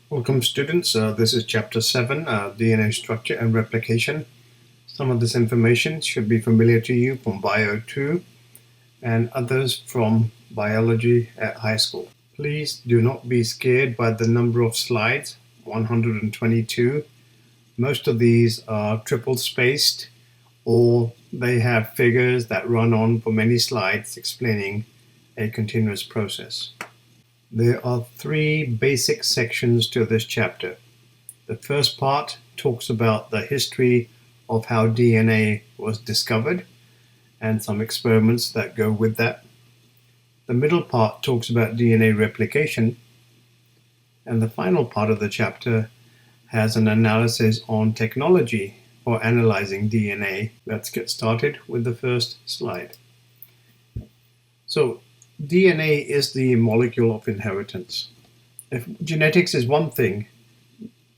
Welcome students, this is chapter 7, DNA structure and replication. Some of this information should be familiar to you from Bio 2 and others from biology at high school. Please do not be scared by the number of slides, 122. Most of these are triple spaced or they have figures that run on for many slides explaining a continuous process. There are 3 basic sections to this chapter. The first part talks about the history of how DNA was discovered and some experiments that go with that. The middle part talks about DNA replication, and the final part of the chapter has an analysis on technology for analyzing DNA. Let's get started with the first slide. So, DNA is the molecule of inheritance. If genetics is one thing,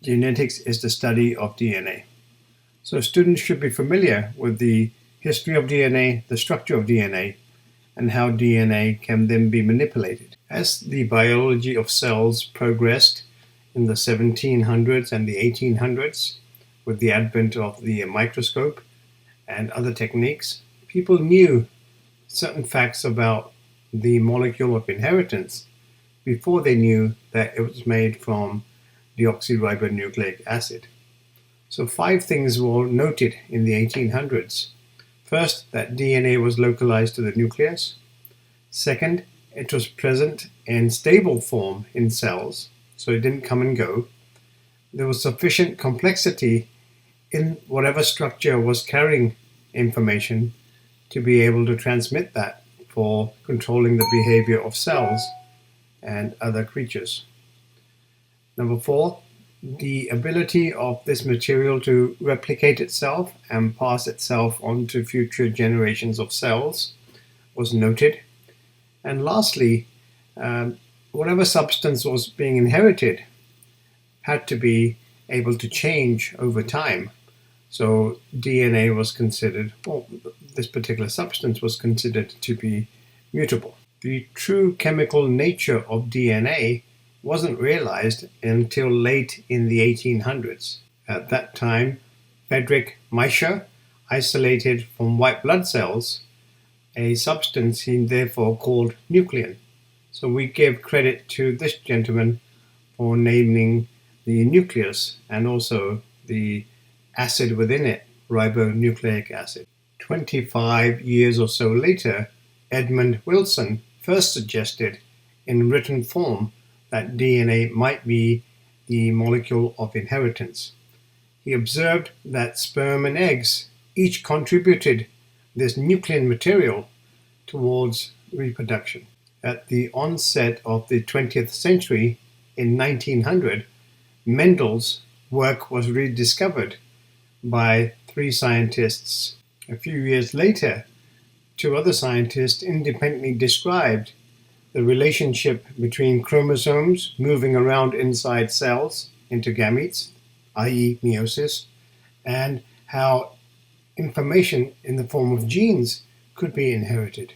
genetics is the study of DNA. So students should be familiar with the history of DNA, the structure of DNA, and how DNA can then be manipulated. As the biology of cells progressed in the 1700s and the 1800s, with the advent of the microscope and other techniques, people knew certain facts about the molecule of inheritance before they knew that it was made from deoxyribonucleic acid. So 5 things were noted in the 1800s. First, that DNA was localized to the nucleus. Second, it was present in stable form in cells, so it didn't come and go. There was sufficient complexity in whatever structure was carrying information to be able to transmit that for controlling the behavior of cells and other creatures. Number 4, the ability of this material to replicate itself and pass itself on to future generations of cells was noted. And lastly, whatever substance was being inherited had to be able to change over time. So DNA was considered, or this particular substance was considered to be mutable. The true chemical nature of DNA wasn't realized until late in the 1800s. At that time, Friedrich Miescher isolated from white blood cells a substance he therefore called nuclein. So we give credit to this gentleman for naming the nucleus and also the acid within it, ribonucleic acid. 25 years or so later, Edmund Wilson first suggested in written form that DNA might be the molecule of inheritance. He observed that sperm and eggs each contributed this nuclein material towards reproduction. At the onset of the 20th century, in 1900, Mendel's work was rediscovered by 3 scientists. A few years later, 2 other scientists independently described the relationship between chromosomes moving around inside cells into gametes, i.e. meiosis, and how information in the form of genes could be inherited.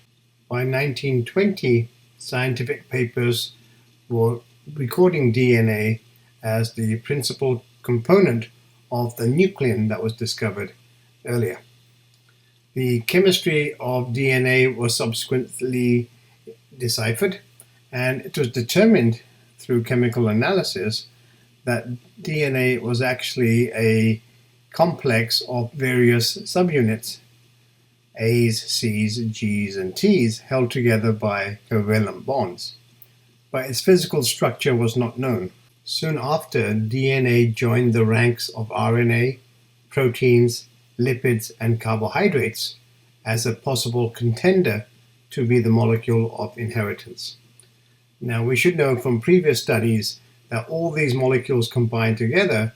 By 1920, scientific papers were recording DNA as the principal component of the nuclein that was discovered earlier. The chemistry of DNA was subsequently deciphered, and it was determined through chemical analysis that DNA was actually a complex of various subunits, A's, C's, G's, and T's, held together by covalent bonds. But its physical structure was not known. Soon after, DNA joined the ranks of RNA, proteins, lipids, and carbohydrates as a possible contender to be the molecule of inheritance. Now, we should know from previous studies that all these molecules combined together,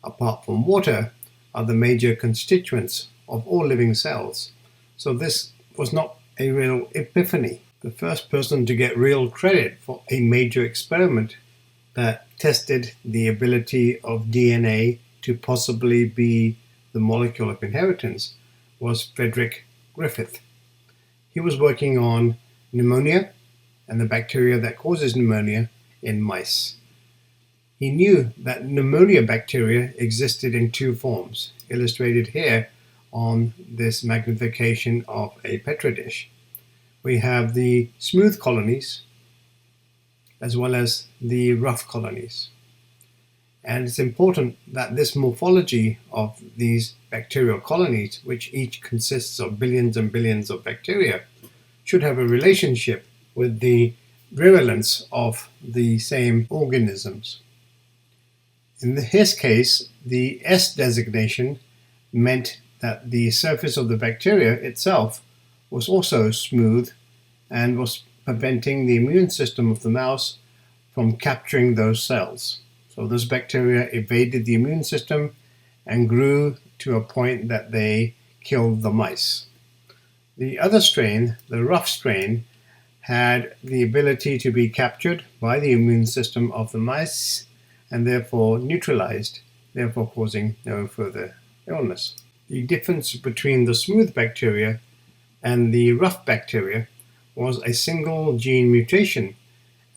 apart from water, are the major constituents of all living cells. So this was not a real epiphany. The first person to get real credit for a major experiment that tested the ability of DNA to possibly be the molecule of inheritance was Frederick Griffith. He was working on pneumonia and the bacteria that causes pneumonia in mice. he knew that pneumonia bacteria existed in two forms, illustrated here on this magnification of a Petri dish. We have the smooth colonies as well as the rough colonies. And it's important that this morphology of these bacterial colonies, which each consists of billions and billions of bacteria, should have a relationship with the virulence of the same organisms. In his case, the S designation meant that the surface of the bacteria itself was also smooth and was preventing the immune system of the mouse from capturing those cells. So those bacteria evaded the immune system and grew to a point that they killed the mice. The other strain, the rough strain, had the ability to be captured by the immune system of the mice and therefore neutralized, therefore causing no further illness. The difference between the smooth bacteria and the rough bacteria was a single gene mutation,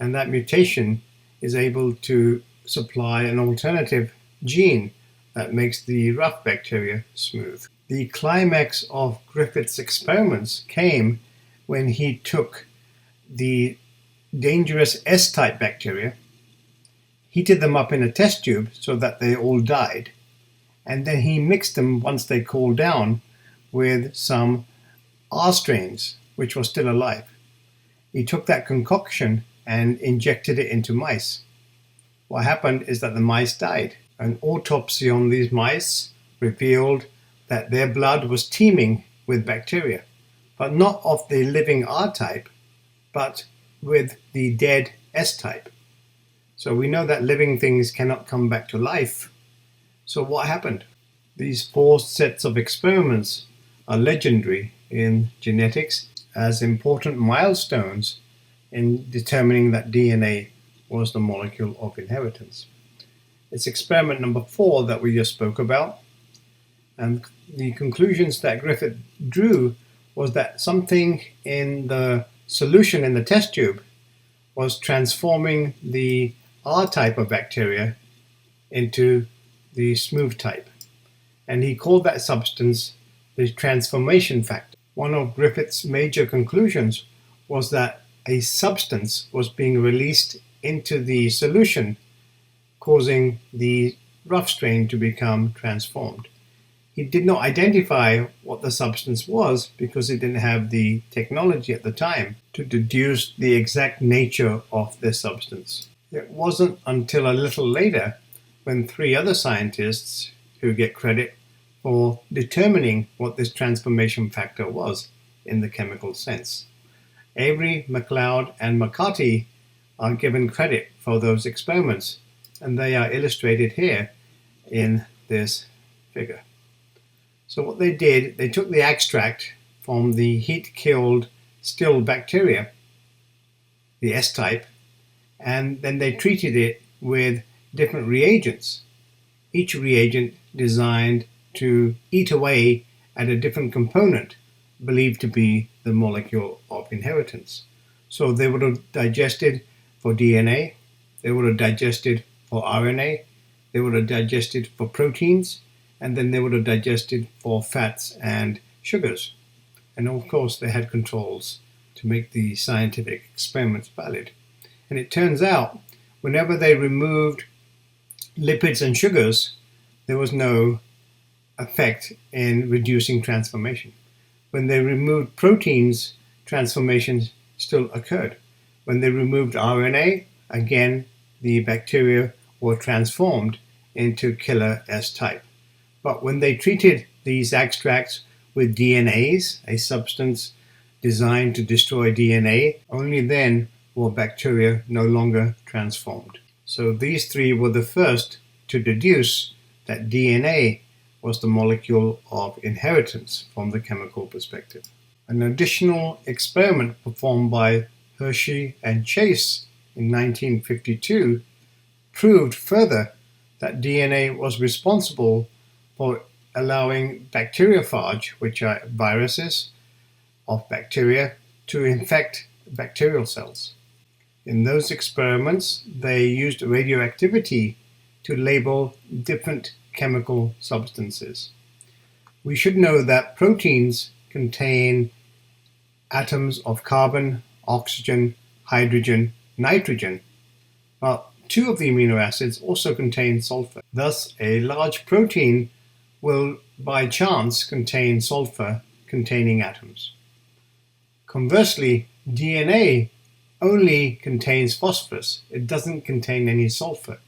and that mutation is able to supply an alternative gene that makes the rough bacteria smooth. The climax of Griffith's experiments came when he took the dangerous S-type bacteria, heated them up in a test tube so that they all died, and then he mixed them once they cooled down with some R strains, which were still alive. He took that concoction and injected it into mice. What happened is that the mice died. An autopsy on these mice revealed that their blood was teeming with bacteria, but not of the living R-type, but with the dead S-type. So we know that living things cannot come back to life. So what happened? These 4 sets of experiments are legendary in genetics as important milestones in determining that DNA was the molecule of inheritance. It's experiment number 4 that we just spoke about, and the conclusions that Griffith drew was that something in the solution in the test tube was transforming the R type of bacteria into the smooth type, and he called that substance the transformation factor. One of Griffith's major conclusions was that a substance was being released into the solution, causing the rough strain to become transformed. He did not identify what the substance was because he didn't have the technology at the time to deduce the exact nature of this substance. It wasn't until a little later when 3 other scientists who get credit for determining what this transformation factor was in the chemical sense. Avery, MacLeod, and McCarty are given credit for those experiments, and they are illustrated here in this figure. So what they did, they took the extract from the heat-killed still bacteria, the S-type, and then they treated it with different reagents, each reagent designed to eat away at a different component believed to be the molecule of inheritance. So they would have digested for DNA, they would have digested for RNA, they would have digested for proteins, and then they would have digested for fats and sugars. And of course they had controls to make the scientific experiments valid. And it turns out whenever they removed lipids and sugars, there was no effect in reducing transformation. When they removed proteins, transformation still occurred. When they removed RNA, again, the bacteria were transformed into killer S-type. But when they treated these extracts with DNAs, a substance designed to destroy DNA, only then were bacteria no longer transformed. So these 3 were the first to deduce that DNA was the molecule of inheritance from the chemical perspective. An additional experiment performed by Hershey and Chase in 1952 proved further that DNA was responsible for allowing bacteriophage, which are viruses of bacteria, to infect bacterial cells. In those experiments, they used radioactivity to label different chemical substances. We should know that proteins contain atoms of carbon, oxygen, hydrogen, nitrogen. Well, two of the amino acids also contain sulfur. Thus, a large protein will by chance contain sulfur containing atoms. Conversely, DNA only contains phosphorus. It doesn't contain any sulfur.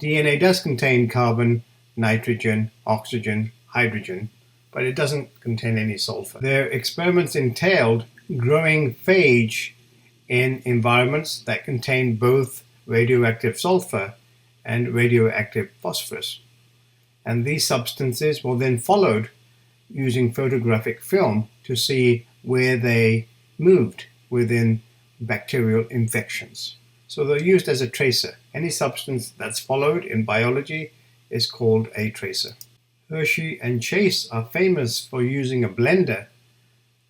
DNA does contain carbon, nitrogen, oxygen, hydrogen, but it doesn't contain any sulfur. Their experiments entailed growing phage in environments that contain both radioactive sulfur and radioactive phosphorus. And these substances were then followed using photographic film to see where they moved within bacterial infections. So they're used as a tracer. Any substance that's followed in biology is called a tracer. Hershey and Chase are famous for using a blender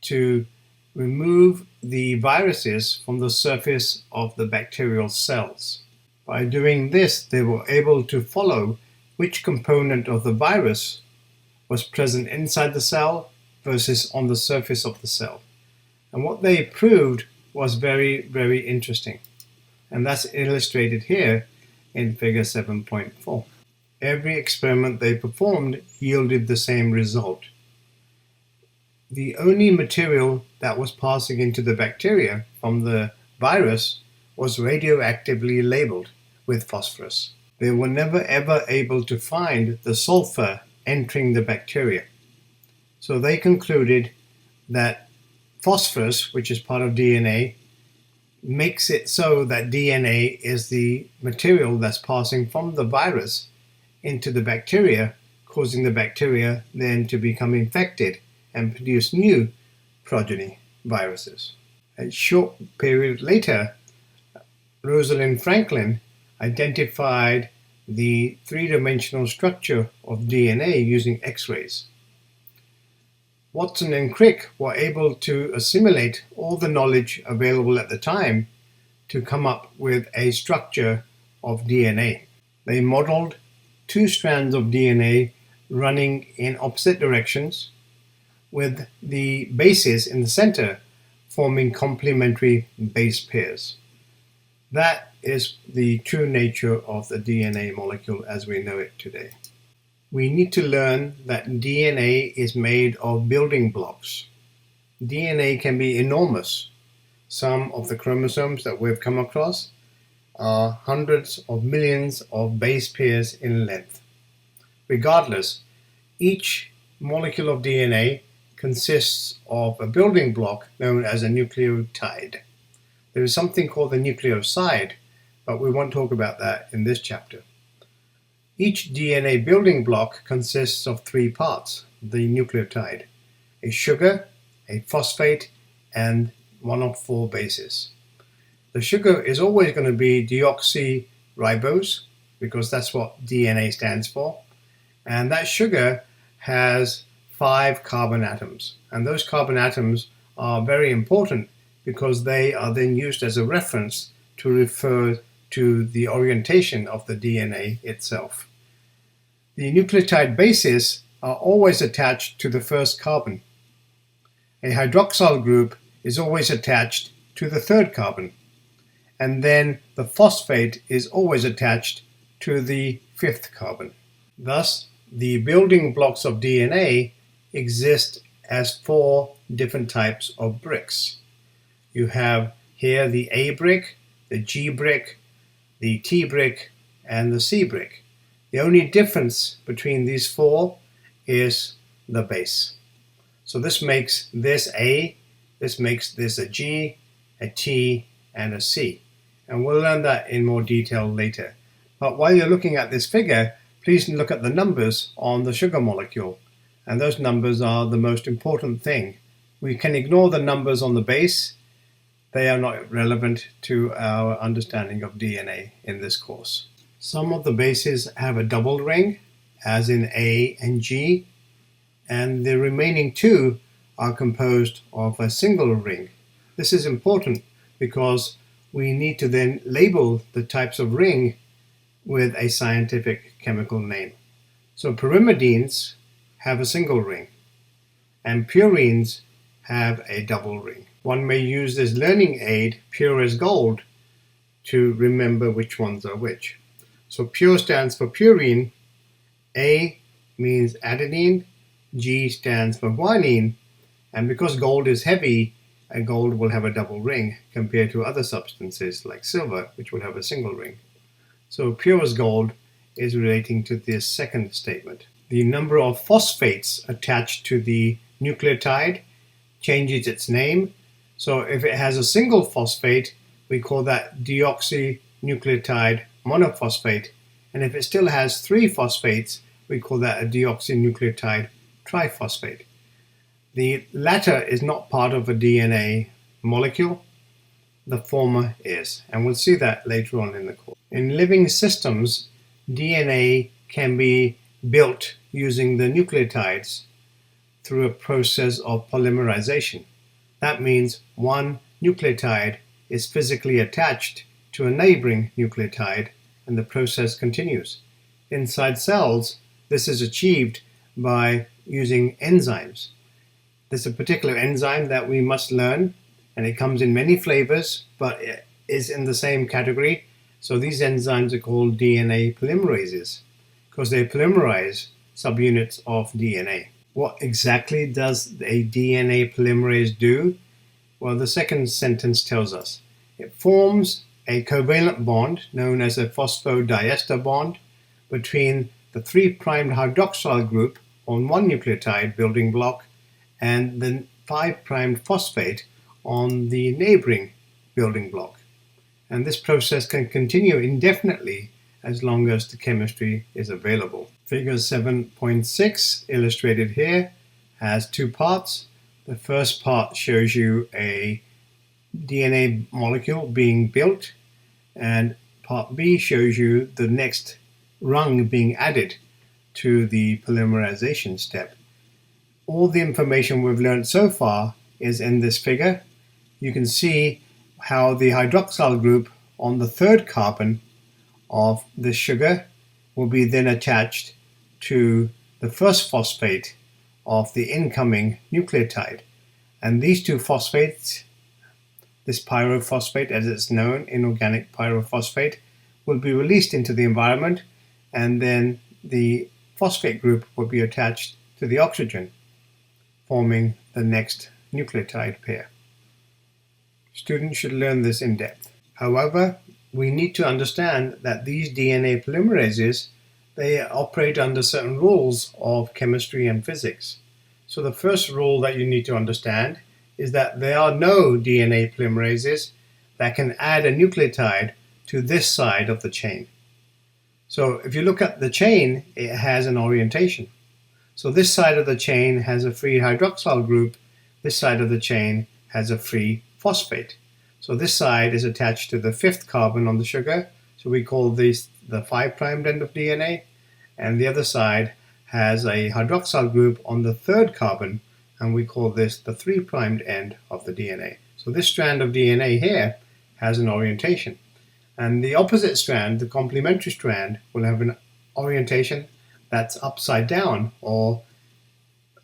to remove the viruses from the surface of the bacterial cells. By doing this, they were able to follow which component of the virus was present inside the cell versus on the surface of the cell. And what they proved was very, very interesting. And that's illustrated here in figure 7.4. Every experiment they performed yielded the same result. The only material that was passing into the bacteria from the virus was radioactively labeled with phosphorus. They were never ever able to find the sulfur entering the bacteria. So they concluded that phosphorus, which is part of DNA, makes it so that DNA is the material that's passing from the virus into the bacteria, causing the bacteria then to become infected and produce new progeny viruses. A short period later, Rosalind Franklin identified the three-dimensional structure of DNA using X-rays. Watson and Crick were able to assimilate all the knowledge available at the time to come up with a structure of DNA. They modeled two strands of DNA running in opposite directions, with the bases in the center forming complementary base pairs. That is the true nature of the DNA molecule as we know it today. We need to learn that DNA is made of building blocks. DNA can be enormous. Some of the chromosomes that we've come across are hundreds of millions of base pairs in length. Regardless, each molecule of DNA consists of a building block known as a nucleotide. There is something called the nucleoside, but we won't talk about that in this chapter. Each DNA building block consists of three parts, the nucleotide: a sugar, a phosphate, and one of four bases. The sugar is always going to be deoxyribose, because that's what DNA stands for. And that sugar has 5 carbon atoms. And those carbon atoms are very important because they are then used as a reference to refer to the orientation of the DNA itself. The nucleotide bases are always attached to the first carbon. A hydroxyl group is always attached to the third carbon. And then the phosphate is always attached to the 5th carbon. Thus, the building blocks of DNA exist as 4 different types of bricks. You have here the A brick, the G brick, the T brick, and the C brick. The only difference between these 4 is the base. So this makes this A, this makes this a G, a T, and a C. And we'll learn that in more detail later. But while you're looking at this figure, please look at the numbers on the sugar molecule. And those numbers are the most important thing. We can ignore the numbers on the base. They are not relevant to our understanding of DNA in this course. Some of the bases have a double ring, as in A and G, and the remaining 2 are composed of a single ring. This is important because we need to then label the types of ring with a scientific chemical name. So pyrimidines have a single ring, and purines have a double ring. One may use this learning aid, pure as gold, to remember which ones are which. So pure stands for purine, A means adenine, G stands for guanine, and because gold is heavy, a gold will have a double ring compared to other substances like silver, which will have a single ring. So pure as gold is relating to this second statement. The number of phosphates attached to the nucleotide changes its name. So if it has a single phosphate, we call that deoxynucleotide monophosphate. And if it still has 3 phosphates, we call that a deoxynucleotide triphosphate. The latter is not part of a DNA molecule. The former is, and we'll see that later on in the course. In living systems, DNA can be built using the nucleotides through a process of polymerization. That means one nucleotide is physically attached to a neighboring nucleotide, and the process continues. Inside cells, this is achieved by using enzymes. There's a particular enzyme that we must learn, and it comes in many flavors, but it is in the same category. So these enzymes are called DNA polymerases because they polymerize subunits of DNA. What exactly does a DNA polymerase do? Well, the second sentence tells us. It forms a covalent bond known as a phosphodiester bond between the 3' hydroxyl group on one nucleotide building block and the 5' phosphate on the neighboring building block. And this process can continue indefinitely as long as the chemistry is available. Figure 7.6, illustrated here, has 2 parts. The first part shows you a DNA molecule being built, and part B shows you the next rung being added to the polymerization step. All the information we've learned so far is in this figure. You can see how the hydroxyl group on the 3rd carbon of the sugar will be then attached to the first phosphate of the incoming nucleotide. And these 2 phosphates, this pyrophosphate as it's known, inorganic pyrophosphate, will be released into the environment, and then the phosphate group will be attached to the oxygen, forming the next nucleotide pair. Students should learn this in depth. However, we need to understand that these DNA polymerases, they operate under certain rules of chemistry and physics. So the first rule that you need to understand is that there are no DNA polymerases that can add a nucleotide to this side of the chain. So if you look at the chain, it has an orientation. So this side of the chain has a free hydroxyl group, this side of the chain has a free phosphate. So this side is attached to the 5th carbon on the sugar, so we call this the 5' end of DNA, and the other side has a hydroxyl group on the 3rd carbon, and we call this the 3' end of the DNA. So this strand of DNA here has an orientation, and the opposite strand, the complementary strand, will have an orientation that's upside down or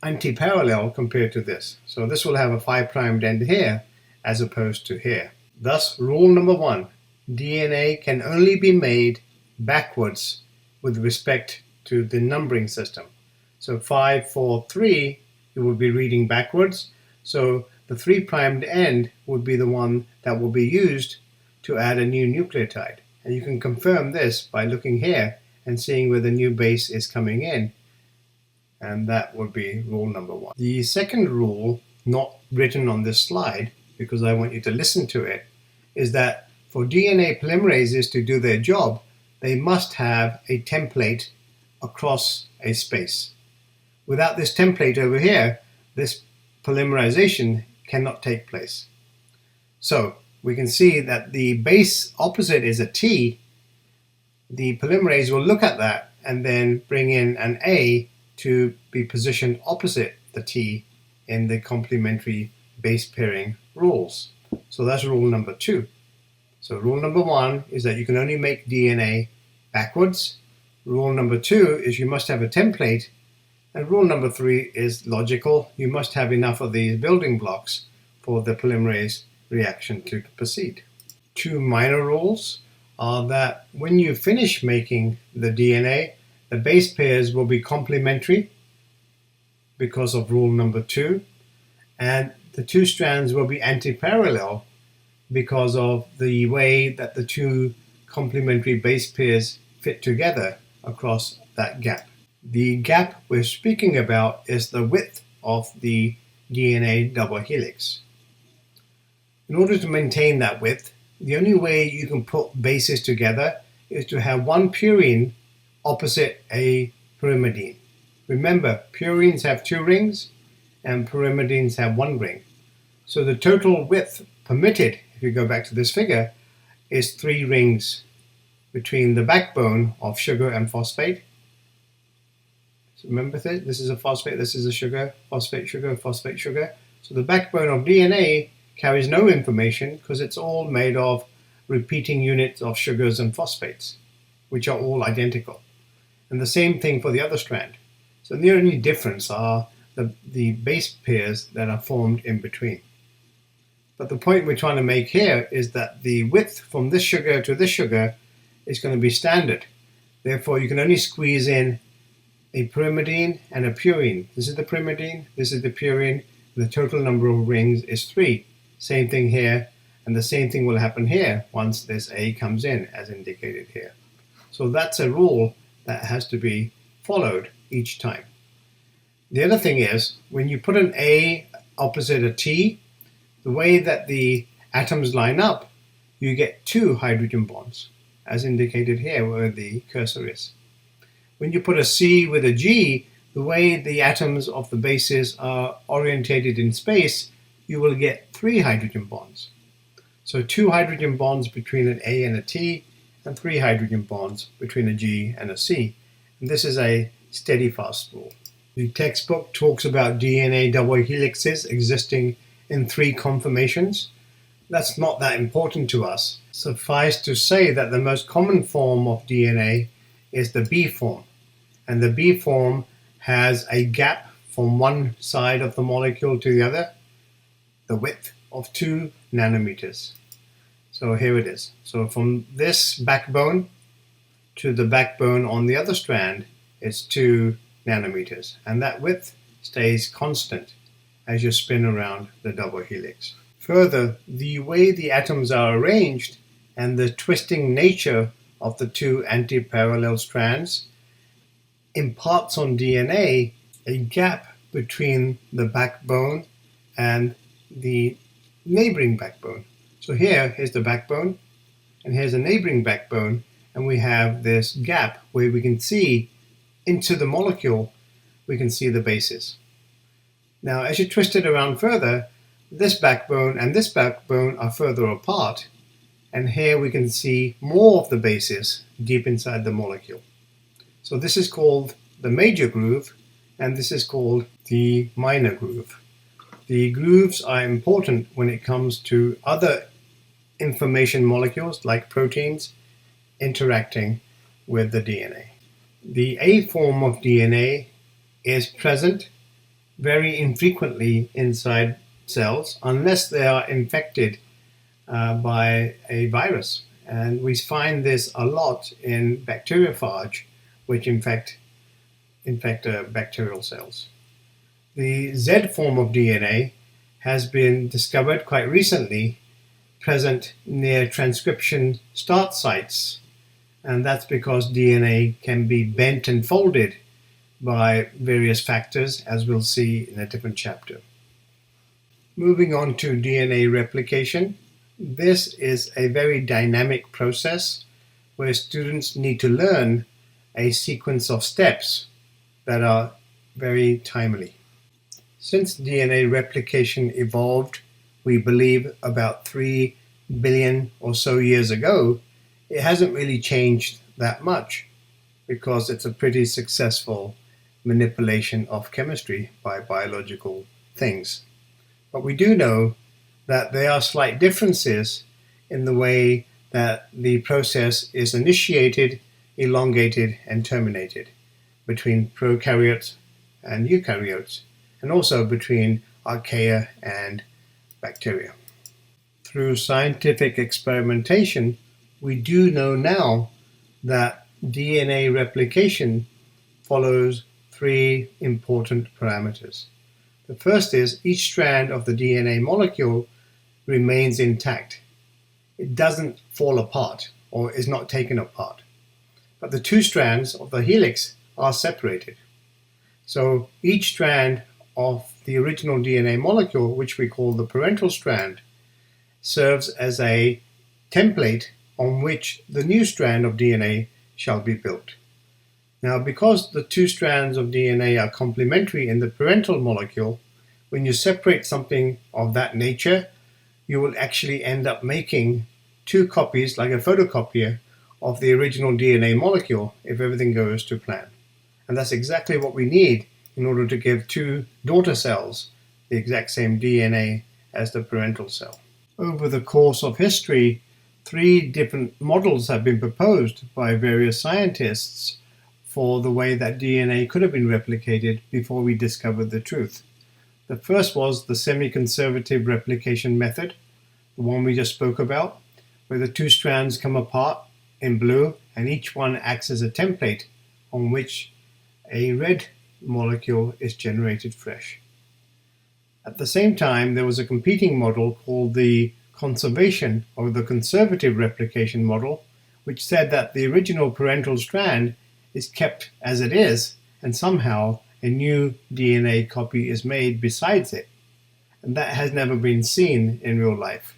anti-parallel compared to this. So this will have a 5' end here as opposed to here. Thus, rule number 1, DNA can only be made backwards with respect to the numbering system. So 5, 4, 3, it will be reading backwards. So the 3' end would be the one that will be used to add a new nucleotide. And you can confirm this by looking here and seeing where the new base is coming in. And that would be rule number 1. The second rule, not written on this slide, because I want you to listen to it, is that for DNA polymerases to do their job, they must have a template across a space. Without this template over here, this polymerization cannot take place. So we can see that the base opposite is a T. The polymerase will look at that and then bring in an A to be positioned opposite the T in the complementary base pairing rules. So that's rule number 2. So rule number 1 is that you can only make DNA backwards. Rule number 2 is you must have a template. And rule number 3 is logical. You must have enough of these building blocks for the polymerase reaction to proceed. 2 minor rules are that when you finish making the DNA, the base pairs will be complementary because of rule number 2, and the 2 strands will be anti-parallel because of the way that the 2 complementary base pairs fit together across that gap. The gap we're speaking about is the width of the DNA double helix. In order to maintain that width, the only way you can put bases together is to have one purine opposite a pyrimidine. Remember, purines have 2 rings and pyrimidines have 1 ring. So the total width permitted, if you go back to this figure, is 3 rings between the backbone of sugar and phosphate. So remember this is a phosphate, this is a sugar, phosphate, sugar, phosphate, sugar. So the backbone of DNA carries no information because it's all made of repeating units of sugars and phosphates, which are all identical. And the same thing for the other strand. So the only difference are the base pairs that are formed in between. But the point we're trying to make here is that the width from this sugar to this sugar is going to be standard. Therefore, you can only squeeze in a pyrimidine and a purine. This is the pyrimidine, this is the purine, and the total number of rings is 3. Same thing here, and the same thing will happen here once this A comes in, as indicated here. So that's a rule that has to be followed each time. The other thing is, when you put an A opposite a T, the way that the atoms line up, you get 2 hydrogen bonds, as indicated here where the cursor is. When you put a C with a G, the way the atoms of the bases are orientated in space, you will get 3 hydrogen bonds. So 2 hydrogen bonds between an A and a T, and 3 hydrogen bonds between a G and a C. And this is a steady fast rule. The textbook talks about DNA double helixes existing in 3 conformations. That's not that important to us. Suffice to say that the most common form of DNA is the B form. And the B form has a gap from one side of the molecule to the other, the width of 2 nanometers. So here it is. So from this backbone to the backbone on the other strand, it's 2 nanometers. And that width stays constant as you spin around the double helix. Further, the way the atoms are arranged and the twisting nature of the 2 anti-parallel strands imparts on DNA a gap between the backbone and the neighboring backbone. So here's the backbone, and here's a neighboring backbone, and we have this gap where we can see into the molecule, we can see the bases. Now, as you twist it around further, this backbone and this backbone are further apart, and here we can see more of the bases deep inside the molecule. So this is called the major groove, and this is called the minor groove. The grooves are important when it comes to other information molecules like proteins interacting with the DNA. The A form of DNA is present very infrequently inside cells unless they are infected by a virus. And we find this a lot in bacteriophage, which infect bacterial cells. The Z form of DNA has been discovered quite recently, present near transcription start sites, and that's because DNA can be bent and folded by various factors, as we'll see in a different chapter. Moving on to DNA replication. This is a very dynamic process where students need to learn a sequence of steps that are very timely. Since DNA replication evolved, we believe about 3 billion or so years ago, it hasn't really changed that much because it's a pretty successful manipulation of chemistry by biological things. But we do know that there are slight differences in the way that the process is initiated elongated and terminated between prokaryotes and eukaryotes, and also between archaea and bacteria. Through scientific experimentation, we do know now that DNA replication follows three important parameters. The first is each strand of the DNA molecule remains intact. It doesn't fall apart or is not taken apart. But the two strands of the helix are separated. So each strand of the original DNA molecule, which we call the parental strand, serves as a template on which the new strand of DNA shall be built. Now, because the two strands of DNA are complementary in the parental molecule, when you separate something of that nature, you will actually end up making two copies, like a photocopier, of the original DNA molecule if everything goes to plan. And that's exactly what we need in order to give two daughter cells the exact same DNA as the parental cell. Over the course of history, three different models have been proposed by various scientists for the way that DNA could have been replicated before we discovered the truth. The first was the semi-conservative replication method, the one we just spoke about, where the two strands come apart in blue and each one acts as a template on which a red molecule is generated fresh. At the same time, there was a competing model called the conservation or the conservative replication model, which said that the original parental strand is kept as it is, and somehow a new DNA copy is made besides it. And that has never been seen in real life.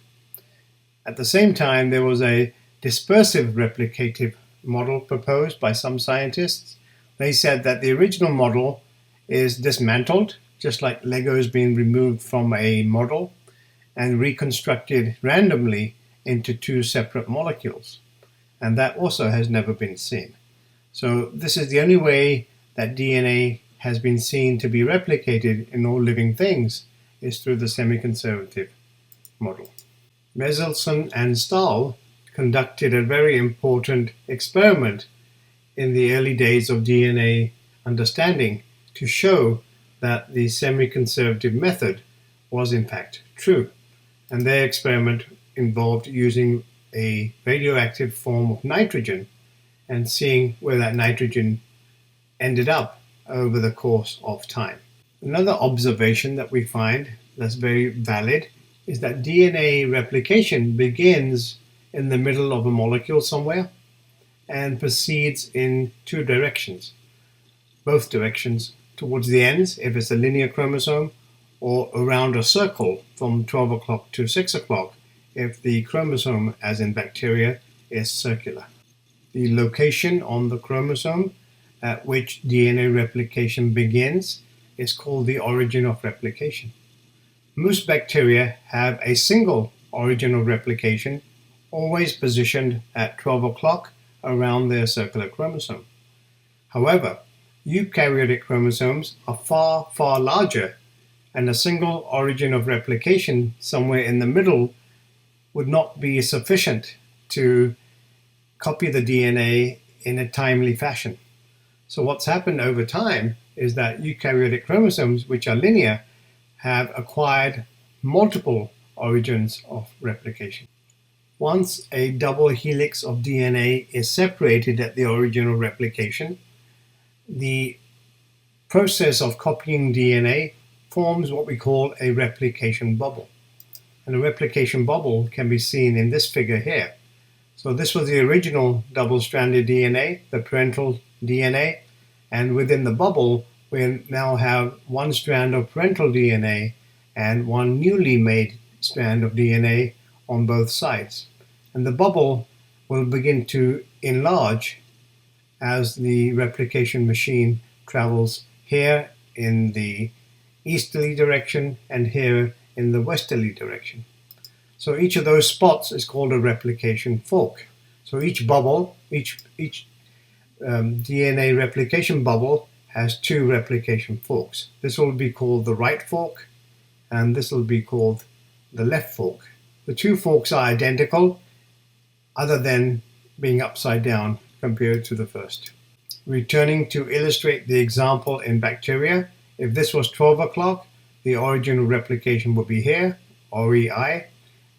At the same time, there was a dispersive replicative model proposed by some scientists. They said that the original model is dismantled, just like Legos being removed from a model, and reconstructed randomly into two separate molecules. And that also has never been seen. So this is the only way that DNA has been seen to be replicated in all living things, is through the semi-conservative model. Meselson and Stahl conducted a very important experiment in the early days of DNA understanding to show that the semi-conservative method was in fact true. And their experiment involved using a radioactive form of nitrogen and seeing where that nitrogen ended up over the course of time. Another observation that we find that's very valid is that DNA replication begins in the middle of a molecule somewhere and proceeds in two directions. Both directions towards the ends, if it's a linear chromosome, or around a circle from 12 o'clock to 6 o'clock, if the chromosome, as in bacteria, is circular. The location on the chromosome at which DNA replication begins is called the origin of replication. Most bacteria have a single origin of replication, always positioned at 12 o'clock around their circular chromosome. However, eukaryotic chromosomes are far, far larger, and a single origin of replication somewhere in the middle would not be sufficient to copy the DNA in a timely fashion. So what's happened over time is that eukaryotic chromosomes, which are linear, have acquired multiple origins of replication. Once a double helix of DNA is separated at the origin of replication, the process of copying DNA forms what we call a replication bubble. And a replication bubble can be seen in this figure here. So this was the original double-stranded DNA, the parental DNA, and within the bubble we now have one strand of parental DNA and one newly made strand of DNA on both sides. And the bubble will begin to enlarge as the replication machine travels here in the easterly direction and here in the westerly direction. So each of those spots is called a replication fork. So each bubble, each DNA replication bubble has two replication forks. This will be called the right fork, and this will be called the left fork. The two forks are identical, other than being upside down compared to the first. Returning to illustrate the example in bacteria, if this was 12 o'clock, the origin of replication would be here, REI,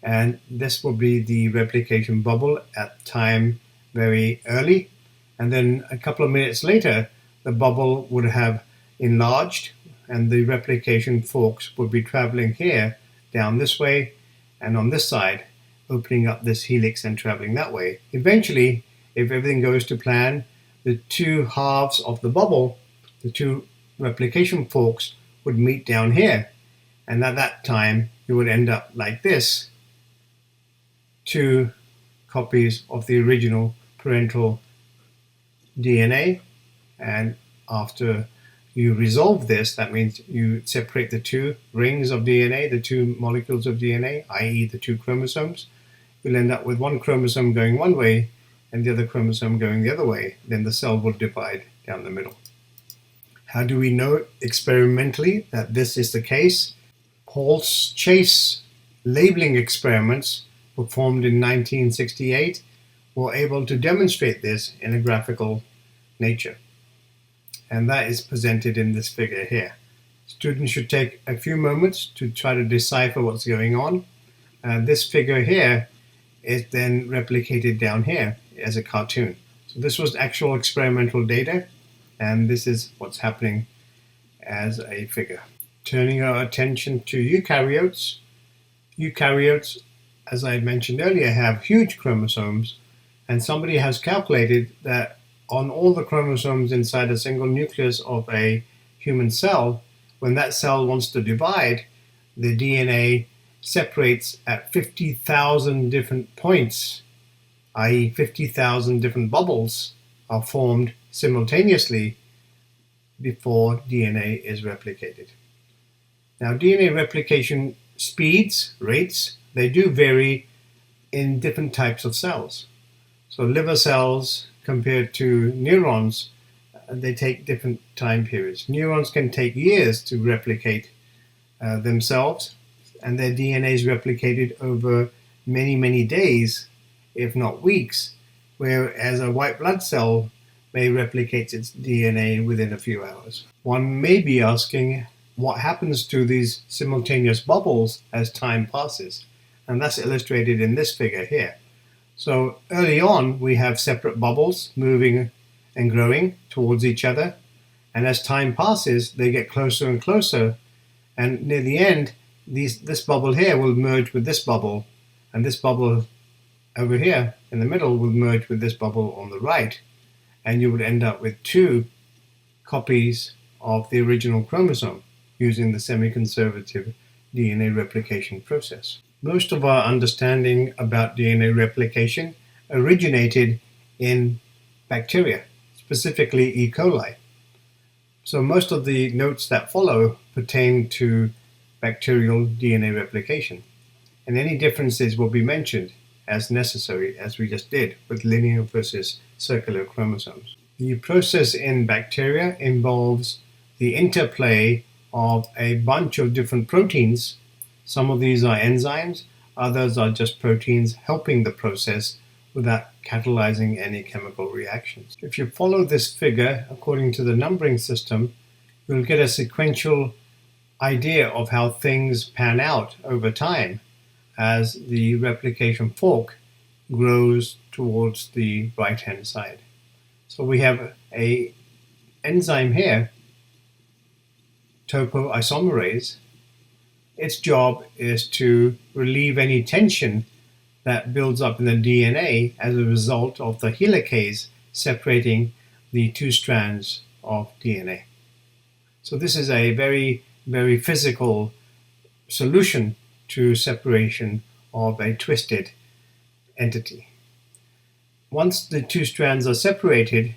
and this will be the replication bubble at time very early. And then a couple of minutes later, the bubble would have enlarged and the replication forks would be traveling here down this way and on this side, opening up this helix and traveling that way. Eventually, if everything goes to plan, the two halves of the bubble, the two replication forks, would meet down here. And at that time, you would end up like this. Two copies of the original parental DNA. And after you resolve this, that means you separate the two rings of DNA, the two molecules of DNA, i.e. the two chromosomes. You'll end up with one chromosome going one way and the other chromosome going the other way. Then the cell will divide down the middle. How do we know experimentally that this is the case? Paul's Chase labeling experiments performed in 1968 were able to demonstrate this in a graphical nature. And that is presented in this figure here. Students should take a few moments to try to decipher what's going on. This figure here is then replicated down here as a cartoon. So this was actual experimental data, and this is what's happening as a figure. Turning our attention to eukaryotes. Eukaryotes, as I mentioned earlier, have huge chromosomes, and somebody has calculated that on all the chromosomes inside a single nucleus of a human cell, when that cell wants to divide, the DNA separates at 50,000 different points, i.e. 50,000 different bubbles are formed simultaneously before DNA is replicated. Now, DNA replication speeds, rates, they do vary in different types of cells. So liver cells compared to neurons, they take different time periods. Neurons can take years to replicate themselves, and their DNA is replicated over many, many days, if not weeks, whereas a white blood cell may replicate its DNA within a few hours. One may be asking, what happens to these simultaneous bubbles as time passes? And that's illustrated in this figure here. So early on, we have separate bubbles moving and growing towards each other. And as time passes, they get closer and closer. And near the end, this bubble here will merge with this bubble. And this bubble over here in the middle will merge with this bubble on the right. And you would end up with two copies of the original chromosome using the semi-conservative DNA replication process. Most of our understanding about DNA replication originated in bacteria, specifically E. coli. So most of the notes that follow pertain to bacterial DNA replication. And any differences will be mentioned as necessary, as we just did with linear versus circular chromosomes. The process in bacteria involves the interplay of a bunch of different proteins. Some of these are enzymes, others are just proteins helping the process without catalyzing any chemical reactions. If you follow this figure according to the numbering system, you'll get a sequential idea of how things pan out over time as the replication fork grows towards the right-hand side. So we have an enzyme here, topoisomerase. Its job is to relieve any tension that builds up in the DNA as a result of the helicase separating the two strands of DNA. So this is a very, very physical solution to separation of a twisted entity. Once the two strands are separated,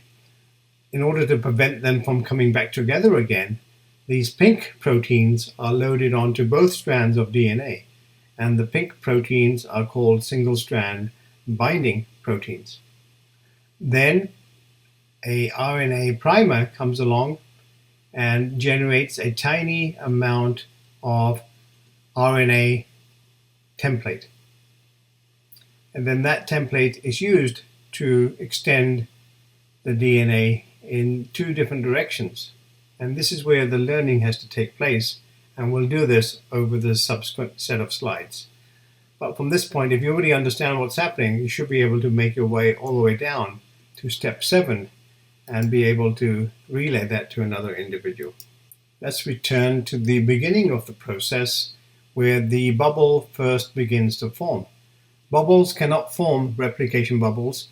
in order to prevent them from coming back together again, these pink proteins are loaded onto both strands of DNA, and the pink proteins are called single-strand binding proteins. Then a RNA primer comes along and generates a tiny amount of RNA template. And then that template is used to extend the DNA in two different directions. And this is where the learning has to take place, and we'll do this over the subsequent set of slides. But from this point, if you already understand what's happening, you should be able to make your way all the way down to step 7 and be able to relay that to another individual. Let's return to the beginning of the process where the bubble first begins to form. Bubbles cannot form, replication bubbles.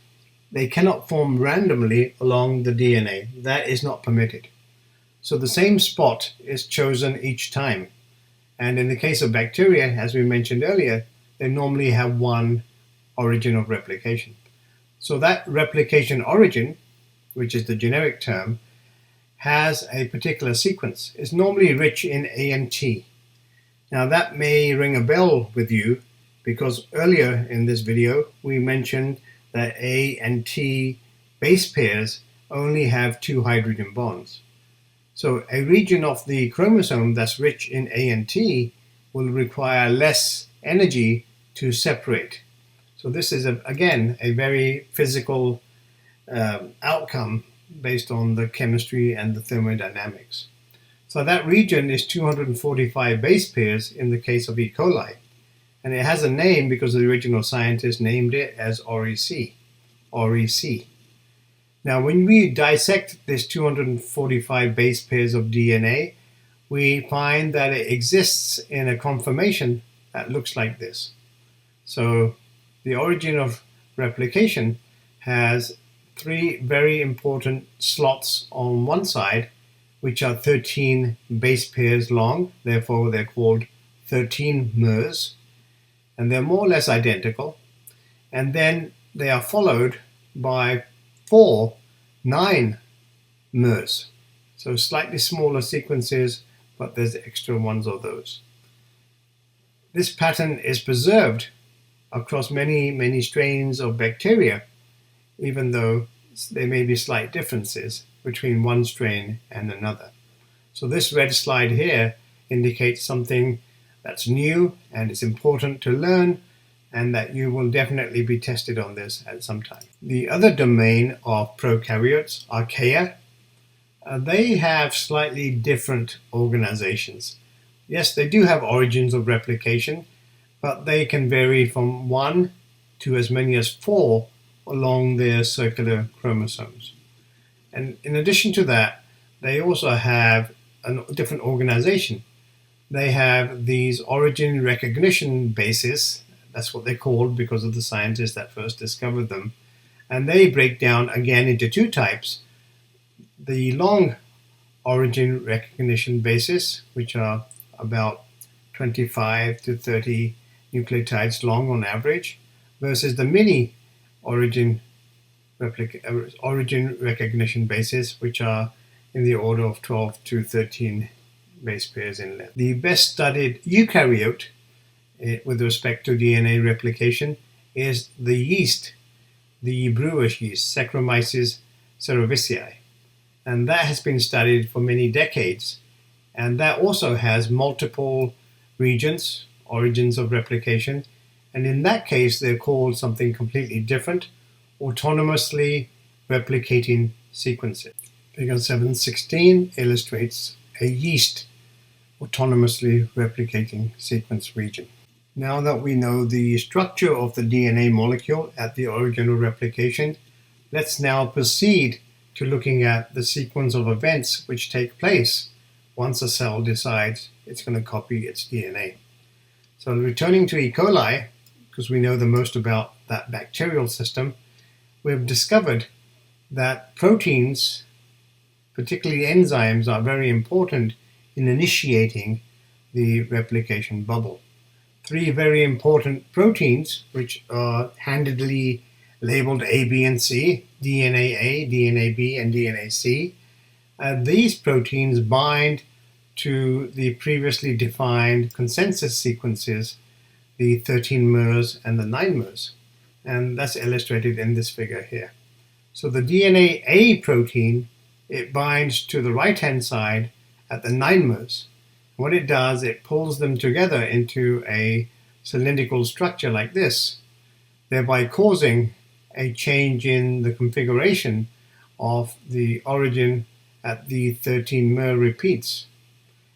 They cannot form randomly along the DNA. That is not permitted. So the same spot is chosen each time. And in the case of bacteria, as we mentioned earlier, they normally have one origin of replication. So that replication origin, which is the generic term, has a particular sequence. It's normally rich in A and T. Now that may ring a bell with you because earlier in this video we mentioned that A and T base pairs only have 2 hydrogen bonds. So a region of the chromosome that's rich in A and T will require less energy to separate. So this is, again, a very physical outcome based on the chemistry and the thermodynamics. So that region is 245 base pairs in the case of E. coli. And it has a name because the original scientist named it as REC. REC. Now, when we dissect this 245 base pairs of DNA, we find that it exists in a conformation that looks like this. So the origin of replication has 3 very important slots on one side, which are 13 base pairs long. Therefore, they're called 13 mers. And they're more or less identical. And then they are followed by 4 9 mers. So slightly smaller sequences, but there's extra ones of those. This pattern is preserved across many strains of bacteria, even though there may be slight differences between one strain and another. So this red slide here indicates something that's new and it's important to learn, and that you will definitely be tested on this at some time. The other domain of prokaryotes, archaea, they have slightly different organizations. Yes, they do have origins of replication, but they can vary from 1 to as many as 4 along their circular chromosomes. And in addition to that, they also have a different organization. They have these origin recognition bases. That's what they're called because of the scientists that first discovered them. And they break down again into 2 types. The long origin recognition bases, which are about 25 to 30 nucleotides long on average, versus the mini origin recognition bases, which are in the order of 12 to 13 base pairs in length. The best studied eukaryote with respect to DNA replication is the yeast, the brewer's yeast, Saccharomyces cerevisiae. And that has been studied for many decades. And that also has multiple regions, origins of replication. And in that case, they're called something completely different, autonomously replicating sequences. Figure 7.16 illustrates a yeast autonomously replicating sequence region. Now that we know the structure of the DNA molecule at the origin of replication, let's now proceed to looking at the sequence of events which take place once a cell decides it's going to copy its DNA. So returning to E. coli, because we know the most about that bacterial system, we've discovered that proteins, particularly enzymes, are very important in initiating the replication bubble. 3 very important proteins, which are handedly labeled A, B, and C, DNA A, DNA B, and DNA C. These proteins bind to the previously defined consensus sequences, the 13 mers and the 9 mers. And that's illustrated in this figure here. So the DNA A protein, it binds to the right-hand side at the 9 mers. What it does, it pulls them together into a cylindrical structure like this, thereby causing a change in the configuration of the origin at the 13 mer repeats.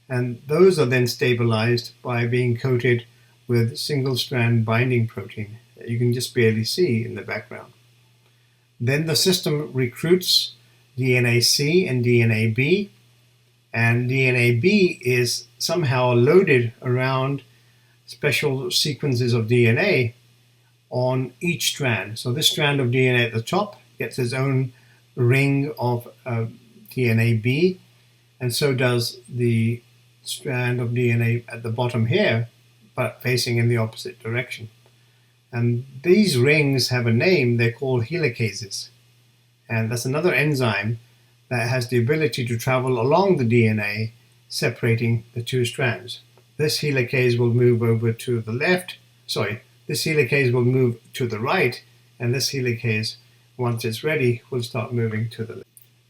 And those are then stabilized by being coated with single-strand binding protein that you can just barely see in the background. Then the system recruits DNA C and DNA B, and DNA B is somehow loaded around special sequences of DNA on each strand. So this strand of DNA at the top gets its own ring of DNA B, and so does the strand of DNA at the bottom here, but facing in the opposite direction. And these rings have a name. They're called helicases. And that's another enzyme that has the ability to travel along the DNA, separating the two strands. This helicase will move over to the left. This helicase will move to the right, and this helicase, once it's ready, will start moving to the left.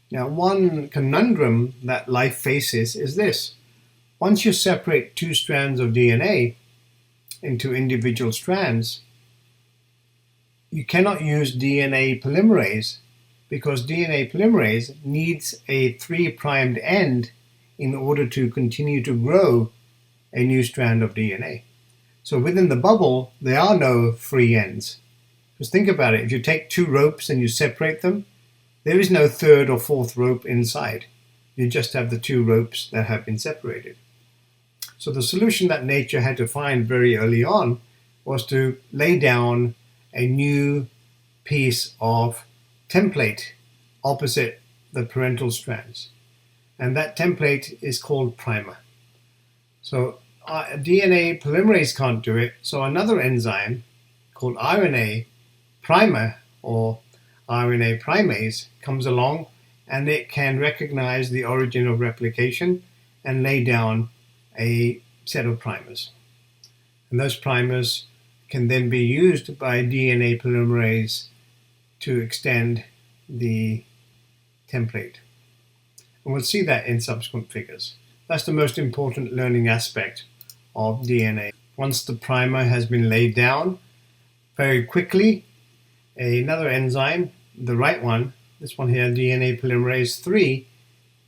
Now, one conundrum that life faces is this. Once you separate two strands of DNA into individual strands, you cannot use DNA polymerase because DNA polymerase needs a 3' end in order to continue to grow a new strand of DNA. So within the bubble, there are no free ends. Just think about it. If you take two ropes and you separate them, there is no third or fourth rope inside. You just have the two ropes that have been separated. So the solution that nature had to find very early on was to lay down a new piece of template opposite the parental strands. And that template is called primer. So DNA polymerase can't do it, so another enzyme called RNA primer or RNA primase comes along, and it can recognize the origin of replication and lay down a set of primers. And those primers can then be used by DNA polymerase to extend the template. And we'll see that in subsequent figures. That's the most important learning aspect of DNA. Once the primer has been laid down, very quickly, another enzyme, the right one, this one here, DNA polymerase 3,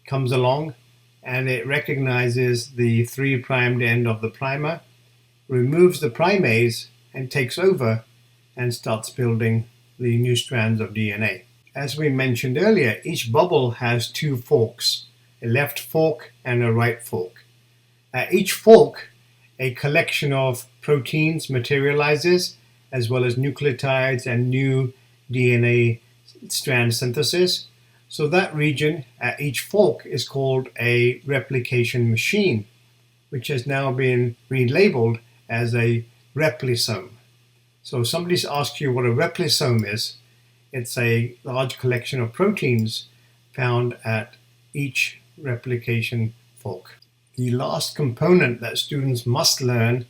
comes along, and it recognizes the 3' end of the primer, removes the primase, and takes over and starts building the new strands of DNA. As we mentioned earlier, each bubble has two forks, a left fork and a right fork. At each fork, a collection of proteins materializes, as well as nucleotides and new DNA strand synthesis. So that region at each fork is called a replication machine, which has now been relabeled as a replisome. So if somebody asks you what a replisome is, it's a large collection of proteins found at each replication fork. The last component that students must learn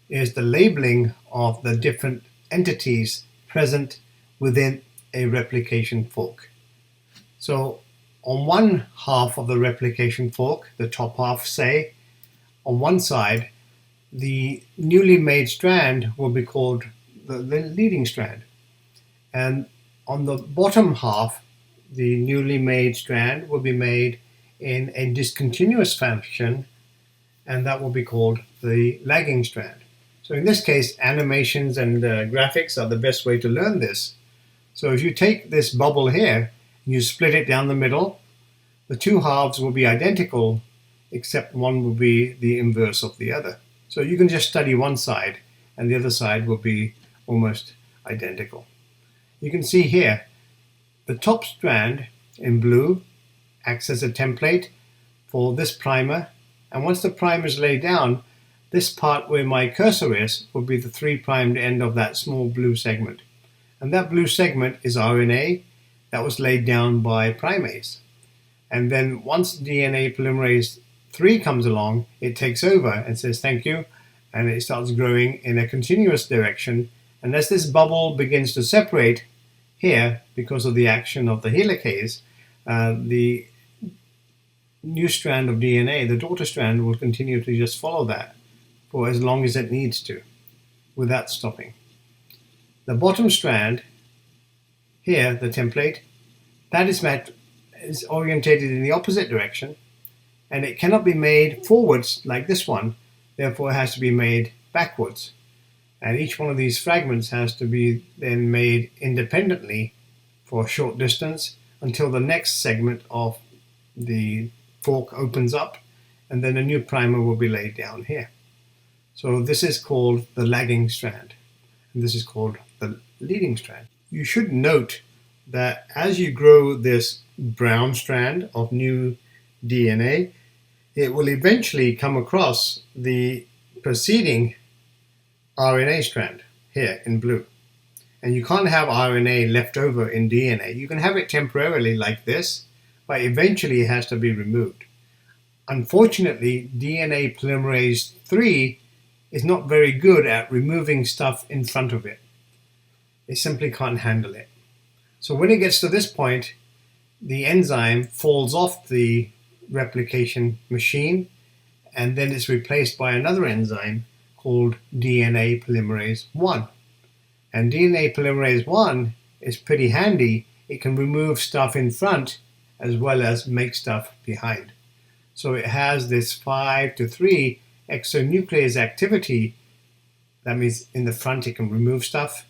is the labeling of the different entities present within a replication fork. So on one half of the replication fork, the top half say, on one side, the newly made strand will be called the leading strand. And on the bottom half, the newly made strand will be made in a discontinuous fashion, and that will be called the lagging strand. So in this case, animations and graphics are the best way to learn this. So if you take this bubble here, you split it down the middle, the two halves will be identical, except one will be the inverse of the other. So you can just study one side, and the other side will be almost identical. You can see here, the top strand in blue acts as a template for this primer, and once the primer is laid down, this part where my cursor is will be the 3' end of that small blue segment. And that blue segment is RNA that was laid down by primase. And then once DNA polymerase 3 comes along, it takes over and says thank you, and it starts growing in a continuous direction. And as this bubble begins to separate here, because of the action of the helicase, the new strand of DNA, the daughter strand, will continue to just follow that for as long as it needs to, without stopping. The bottom strand, here, the template, that is is orientated in the opposite direction, and it cannot be made forwards like this one, therefore it has to be made backwards. And each one of these fragments has to be then made independently for a short distance until the next segment of the fork opens up, and then a new primer will be laid down here. So this is called the lagging strand, and this is called the leading strand. You should note that as you grow this brown strand of new DNA, it will eventually come across the preceding RNA strand here in blue. And you can't have RNA left over in DNA. You can have it temporarily like this, but eventually it has to be removed. Unfortunately, DNA polymerase 3 is not very good at removing stuff in front of it. It simply can't handle it. So when it gets to this point, the enzyme falls off the replication machine, and then it's replaced by another enzyme called DNA polymerase 1. And DNA polymerase 1 is pretty handy. It can remove stuff in front as well as make stuff behind. So it has this 5:3 exonuclease activity. That means in the front it can remove stuff,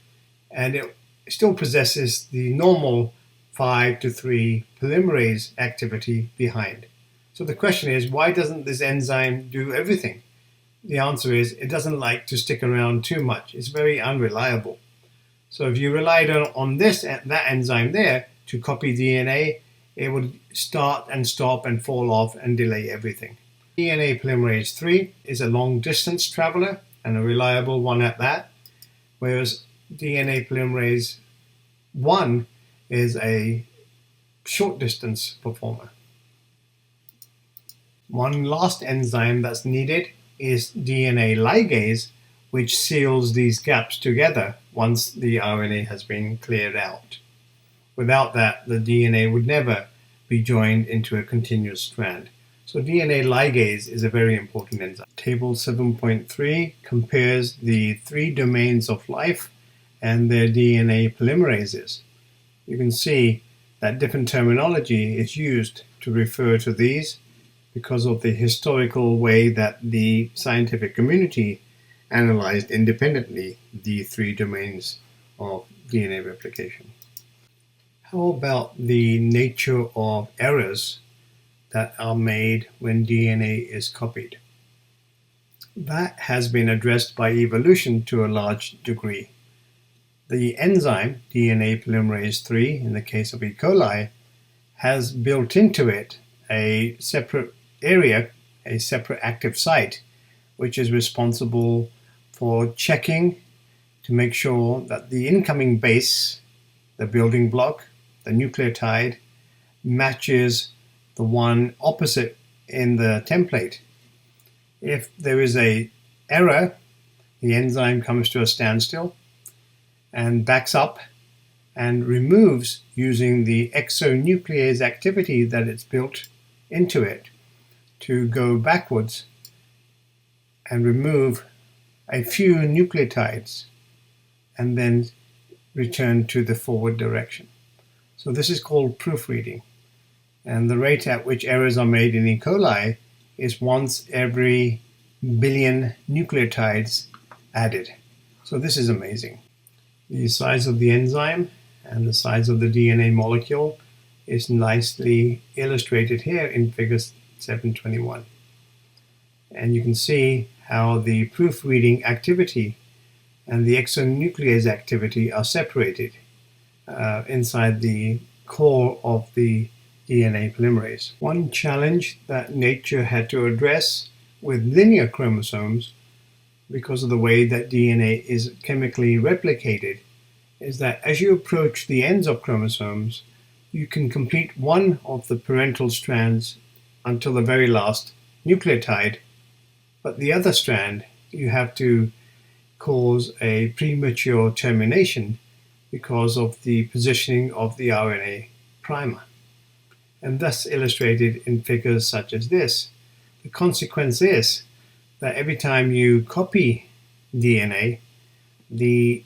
and it still possesses the normal 5:3 polymerase activity behind. So the question is, why doesn't this enzyme do everything? The answer is it doesn't like to stick around too much. It's very unreliable. So if you relied on that enzyme there to copy DNA, it would start and stop and fall off and delay everything. DNA polymerase 3 is a long distance traveler and a reliable one at that, whereas DNA polymerase 1 is a short distance performer. One last enzyme that's needed is DNA ligase, which seals these gaps together once the RNA has been cleared out. Without that, the DNA would never be joined into a continuous strand. So DNA ligase is a very important enzyme. Table 7.3 compares the 3 domains of life and their DNA polymerases. You can see that different terminology is used to refer to these because of the historical way that the scientific community analyzed independently the 3 domains of DNA replication. How about the nature of errors that are made when DNA is copied? That has been addressed by evolution to a large degree. The enzyme DNA polymerase 3, in the case of E. coli, has built into it a separate area, a separate active site, which is responsible for checking to make sure that the incoming base, the building block, the nucleotide, matches the one opposite in the template. If there is an error, the enzyme comes to a standstill and backs up and removes, using the exonuclease activity that it's built into it, to go backwards and remove a few nucleotides and then return to the forward direction. So this is called proofreading. And the rate at which errors are made in E. coli is once every billion nucleotides added. So this is amazing. The size of the enzyme and the size of the DNA molecule is nicely illustrated here in figure 721. And you can see how the proofreading activity and the exonuclease activity are separated inside the core of the DNA polymerase. One challenge that nature had to address with linear chromosomes, because of the way that DNA is chemically replicated, is that as you approach the ends of chromosomes, you can complete one of the parental strands until the very last nucleotide, but the other strand you have to cause a premature termination because of the positioning of the RNA primer, and thus illustrated in figures such as this. The consequence is that every time you copy DNA, the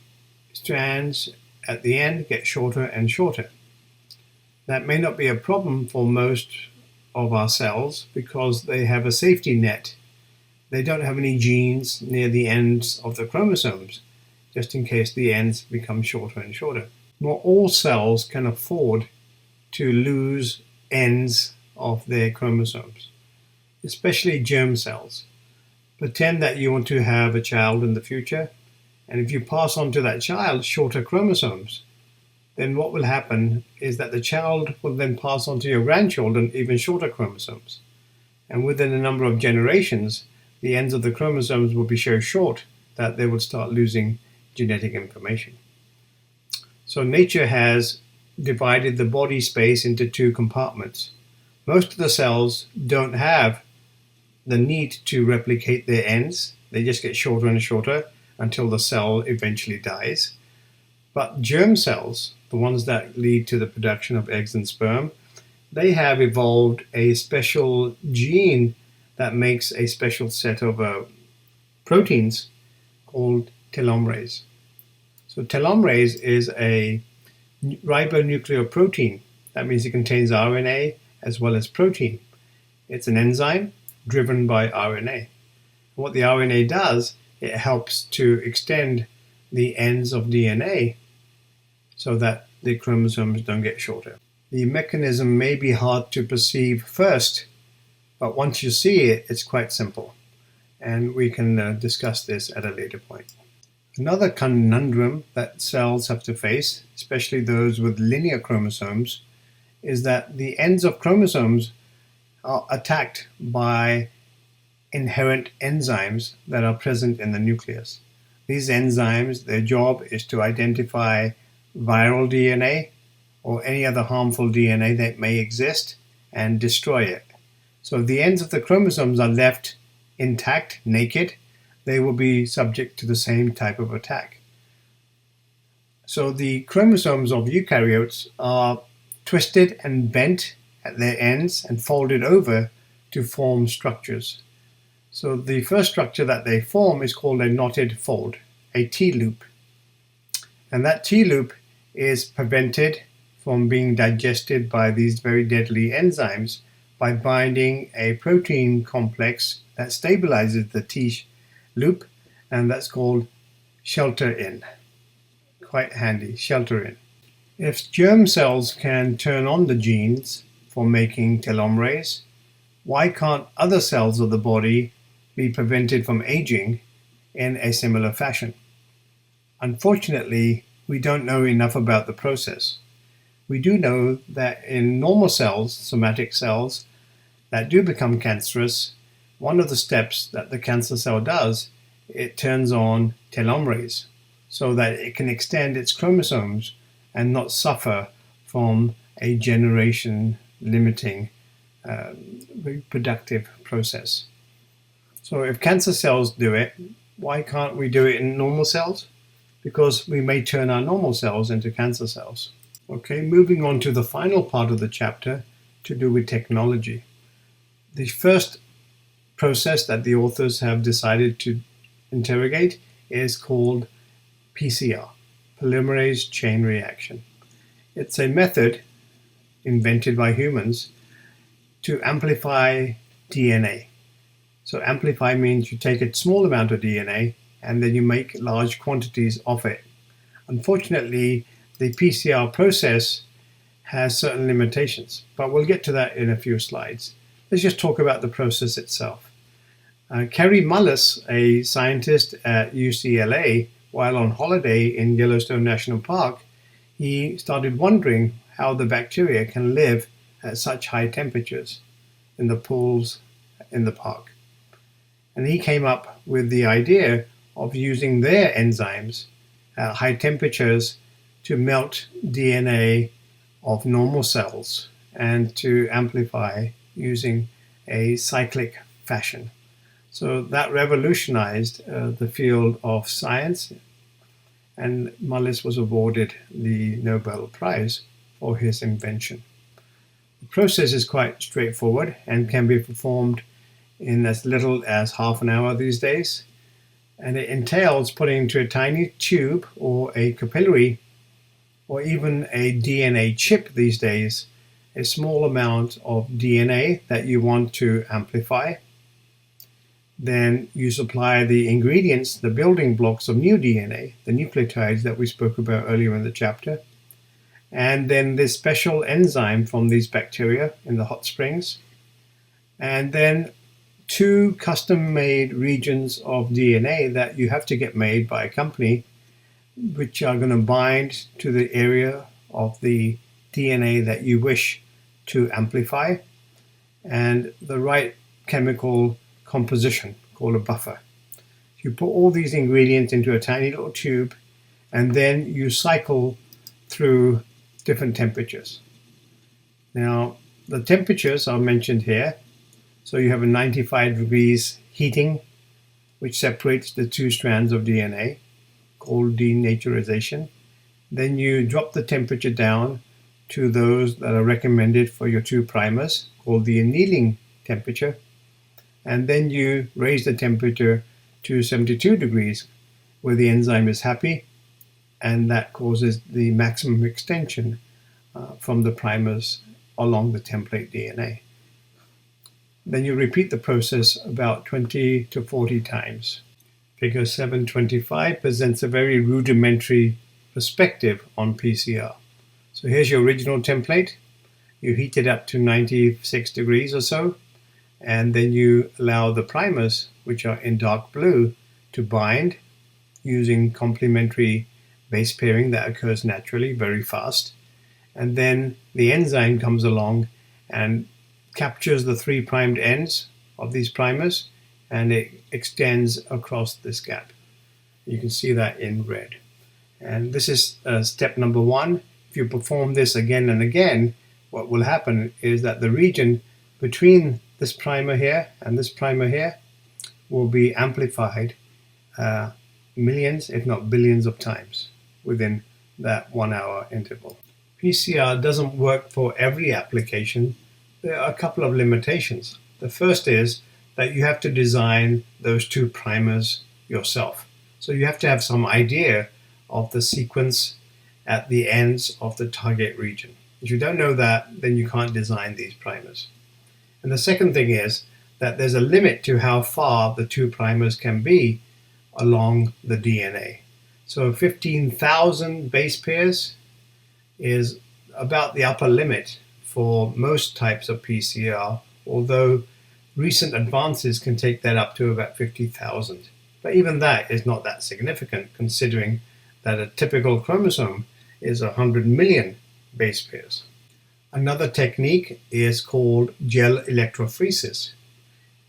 strands at the end get shorter and shorter. That may not be a problem for most of our cells because they have a safety net. They don't have any genes near the ends of the chromosomes, just in case the ends become shorter and shorter. Not all cells can afford to lose ends of their chromosomes, especially germ cells. Pretend that you want to have a child in the future, and if you pass on to that child shorter chromosomes, then what will happen is that the child will then pass on to your grandchildren even shorter chromosomes. And within a number of generations, the ends of the chromosomes will be so short that they will start losing genetic information. So nature has divided the body space into two compartments. Most of the cells don't have the need to replicate their ends. They just get shorter and shorter until the cell eventually dies. But germ cells, the ones that lead to the production of eggs and sperm, they have evolved a special gene that makes a special set of proteins called telomerase. So telomerase is a ribonucleoprotein. That means it contains RNA as well as protein. It's an enzyme driven by RNA. What the RNA does, it helps to extend the ends of DNA so that the chromosomes don't get shorter. The mechanism may be hard to perceive first, but once you see it, it's quite simple. And we can discuss this at a later point. Another conundrum that cells have to face, especially those with linear chromosomes, is that the ends of chromosomes are attacked by inherent enzymes that are present in the nucleus. These enzymes, their job is to identify viral DNA or any other harmful DNA that may exist and destroy it. So if the ends of the chromosomes are left intact, naked, they will be subject to the same type of attack. So the chromosomes of eukaryotes are twisted and bent at their ends and folded over to form structures. So the first structure that they form is called a knotted fold, a T-loop. And that T-loop is prevented from being digested by these very deadly enzymes by binding a protein complex that stabilizes the T-loop, and that's called shelter-in. Quite handy, shelter-in. If germ cells can turn on the genes for making telomerase, why can't other cells of the body be prevented from aging in a similar fashion? Unfortunately, we don't know enough about the process. We do know that in normal cells, somatic cells, that do become cancerous, one of the steps that the cancer cell does, it turns on telomerase so that it can extend its chromosomes and not suffer from a generation-limiting reproductive process. So if cancer cells do it, why can't we do it in normal cells? Because we may turn our normal cells into cancer cells. Okay, moving on to the final part of the chapter to do with technology. The first process that the authors have decided to interrogate is called PCR, polymerase chain reaction. It's a method invented by humans to amplify DNA. So amplify means you take a small amount of DNA and then you make large quantities of it. Unfortunately, the PCR process has certain limitations, but we'll get to that in a few slides. Let's just talk about the process itself. Kary Mullis, a scientist at UCLA, while on holiday in Yellowstone National Park, he started wondering how the bacteria can live at such high temperatures in the pools in the park. And he came up with the idea of using their enzymes at high temperatures to melt DNA of normal cells and to amplify using a cyclic fashion. So that revolutionized the field of science, and Mullis was awarded the Nobel Prize for his invention. The process is quite straightforward and can be performed in as little as half an hour these days, and it entails putting into a tiny tube or a capillary or even a DNA chip these days a small amount of DNA that you want to amplify. Then you supply the ingredients, the building blocks of new DNA, the nucleotides that we spoke about earlier in the chapter. And then this special enzyme from these bacteria in the hot springs. And then 2 custom-made regions of DNA that you have to get made by a company, which are going to bind to the area of the DNA that you wish to amplify, and the right chemical composition called a buffer. You put all these ingredients into a tiny little tube, and then you cycle through different temperatures. Now, the temperatures are mentioned here. So you have a 95 degrees heating, which separates the 2 strands of DNA, called denaturization. Then you drop the temperature down to those that are recommended for your 2 primers, called the annealing temperature. And then you raise the temperature to 72 degrees, where the enzyme is happy, and that causes the maximum extension from the primers along the template DNA. Then you repeat the process about 20 to 40 times. Figure 725 presents a very rudimentary perspective on PCR. So here's your original template. You heat it up to 96 degrees or so, and then you allow the primers, which are in dark blue, to bind using complementary base pairing that occurs naturally very fast. And then the enzyme comes along and captures the 3 primed ends of these primers, and it extends across this gap. You can see that in red. And this is step number 1. If you perform this again and again, what will happen is that the region between this primer here and this primer here will be amplified millions, if not billions of times within that 1 hour interval. PCR doesn't work for every application. There are a couple of limitations. The first is that you have to design those 2 primers yourself. So you have to have some idea of the sequence at the ends of the target region. If you don't know that, then you can't design these primers. And the second thing is that there's a limit to how far the 2 primers can be along the DNA. So 15,000 base pairs is about the upper limit for most types of PCR, although recent advances can take that up to about 50,000. But even that is not that significant, considering that a typical chromosome is 100 million base pairs. Another technique is called gel electrophoresis.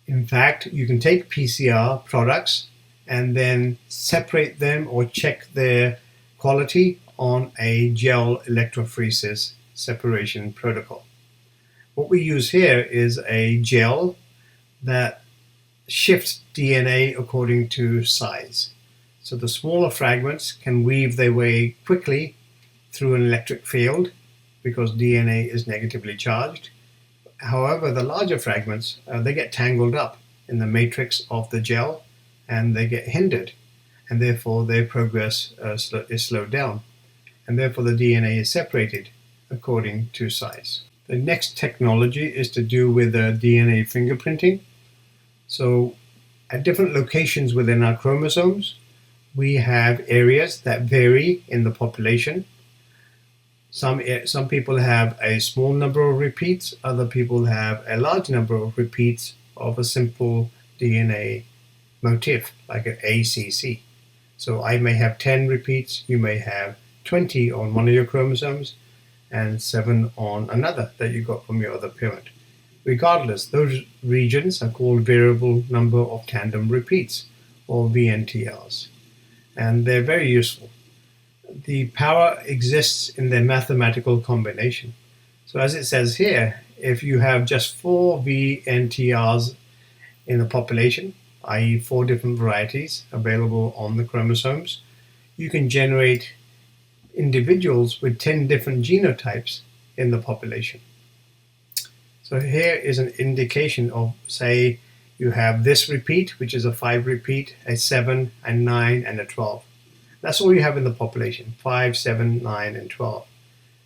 In fact, you can take PCR products and then separate them or check their quality on a gel electrophoresis separation protocol. What we use here is a gel that shifts DNA according to size. So the smaller fragments can weave their way quickly through an electric field because DNA is negatively charged. However, the larger fragments, they get tangled up in the matrix of the gel and they get hindered, and therefore their progress is slowed down, and therefore the DNA is separated according to size. The next technology is to do with DNA fingerprinting. So at different locations within our chromosomes, we have areas that vary in the population. Some people have a small number of repeats, other people have a large number of repeats of a simple DNA motif, like an ACC. So I may have 10 repeats, you may have 20 on one of your chromosomes, and 7 on another that you got from your other parent. Regardless, those regions are called variable number of tandem repeats, or VNTRs, and they're very useful. The power exists in their mathematical combination. So as it says here, if you have just 4 VNTRs in a population, i.e. 4 different varieties available on the chromosomes, you can generate individuals with 10 different genotypes in the population. So here is an indication of, say, you have this repeat, which is a 5 repeat, a 7, a 9, and a 12. That's all you have in the population, 5, 7, 9, and 12.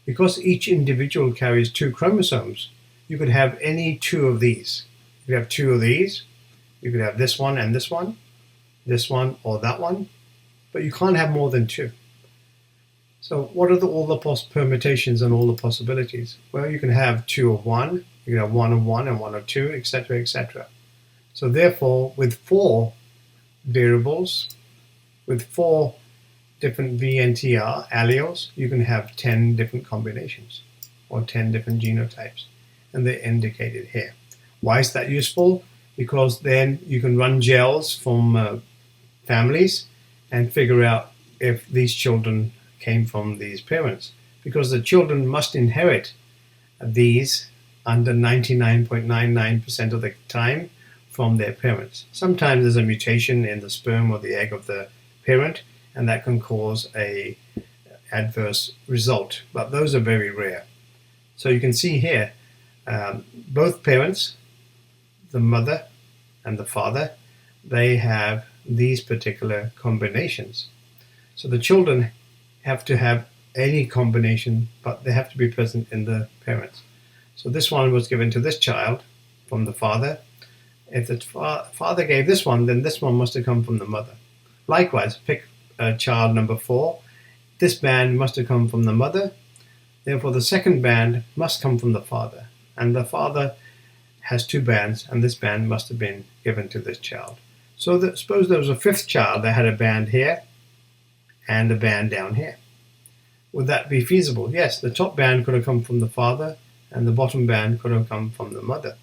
Because each individual carries 2 chromosomes, you could have any 2 of these. You could have 2 of these, you could have this one and this one or that one, but you can't have more than 2. So what are all the permutations and all the possibilities? Well, you can have 2 of 1, you can have 1 of 1 and 1 of 2, etc., etc. So therefore, with 4 variables, with 4 different VNTR alleles, you can have 10 different combinations or 10 different genotypes, and they're indicated here. Why is that useful? Because then you can run gels from families and figure out if these children came from these parents, because the children must inherit these under 99.99% of the time from their parents. Sometimes there's a mutation in the sperm or the egg of the parent, and that can cause a adverse result, but those are very rare. So you can see here, both parents, the mother and the father, they have these particular combinations. So the children have to have any combination, but they have to be present in the parents. So this one was given to this child from the father. If the father gave this one, then this one must have come from the mother. Likewise, pick child number 4. This band must have come from the mother. Therefore, the second band must come from the father. And the father has 2 bands, and this band must have been given to this child. So suppose there was a 5th child that had a band here and a band down here. Would that be feasible? Yes, the top band could have come from the father, and the bottom band could have come from the mother.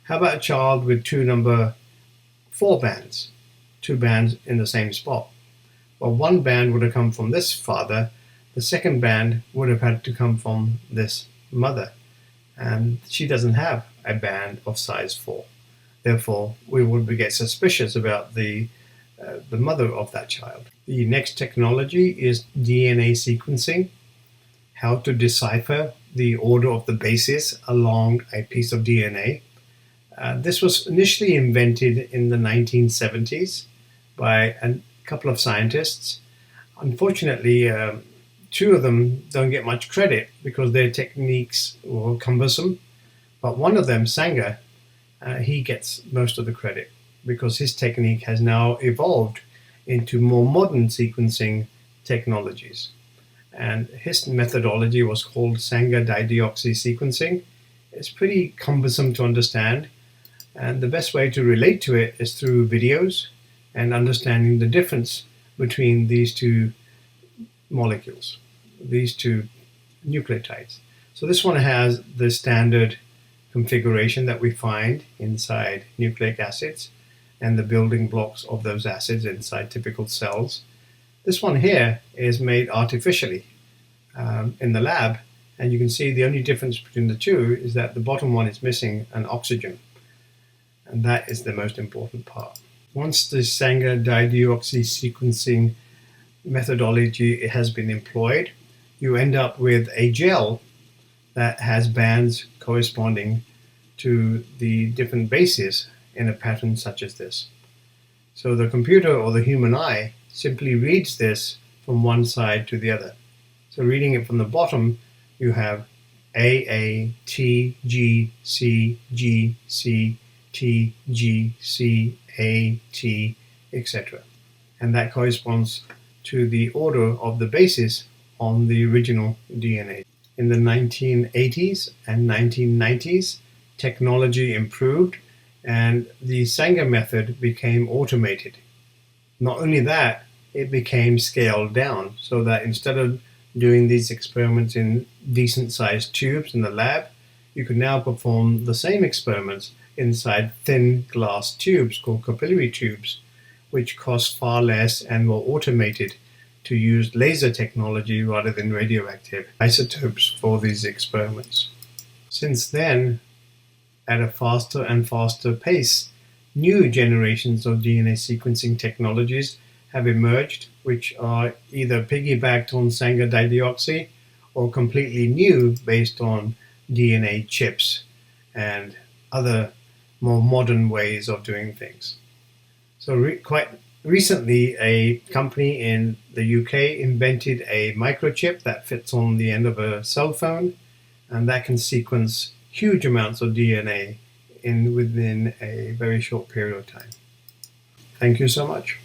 How about a child with 2 number 4 bands? 2 bands in the same spot. Well, one band would have come from this father, the second band would have had to come from this mother, and she doesn't have a band of size 4. Therefore, we would get suspicious about the mother of that child. The next technology is DNA sequencing, how to decipher the order of the bases along a piece of DNA. This was initially invented in the 1970s by a couple of scientists. Unfortunately, 2 of them don't get much credit because their techniques were cumbersome, but one of them, Sanger, he gets most of the credit because his technique has now evolved into more modern sequencing technologies. And his methodology was called Sanger dideoxy sequencing. It's pretty cumbersome to understand, and the best way to relate to it is through videos and understanding the difference between these 2 molecules, these 2 nucleotides. So this one has the standard configuration that we find inside nucleic acids and the building blocks of those acids inside typical cells. This one here is made artificially in the lab, and you can see the only difference between the 2 is that the bottom one is missing an oxygen, and that is the most important part. Once the Sanger dideoxy sequencing methodology has been employed, you end up with a gel that has bands corresponding to the different bases in a pattern such as this. So the computer or the human eye simply reads this from one side to the other. So reading it from the bottom, you have AA, T, G, C, G, C, T, G, C, A, T, etc. And that corresponds to the order of the bases on the original DNA. In the 1980s and 1990s, technology improved and the Sanger method became automated. Not only that, it became scaled down so that instead of doing these experiments in decent sized tubes in the lab, you could now perform the same experiments inside thin glass tubes called capillary tubes, which cost far less and were automated to use laser technology rather than radioactive isotopes for these experiments. Since then, at a faster and faster pace, new generations of DNA sequencing technologies have emerged, which are either piggybacked on Sanger dideoxy or completely new based on DNA chips and other more modern ways of doing things. So quite Recently, a company in the UK invented a microchip that fits on the end of a cell phone, and that can sequence huge amounts of DNA within a very short period of time. Thank you so much.